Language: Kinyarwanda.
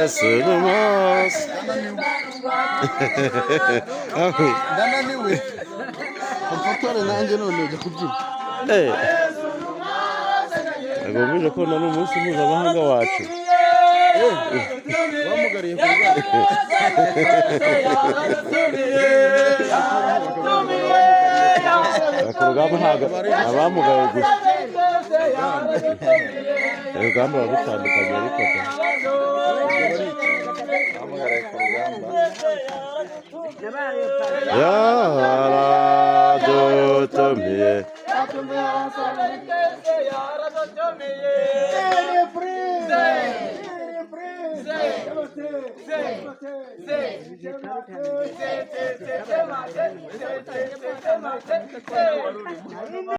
Sılmaz. Abi. Ndananiwe. Mfatore nanjye none ujya kubyina. Agomeje ko nari umunsi mpuzamahanga wacu. Bamugariye ku rugamba. Ku rugamba ntabwo abamugaye gusa. Urugamba ruba rutandukanye ariko Bamugariye ku rugamba. yaradutumiye.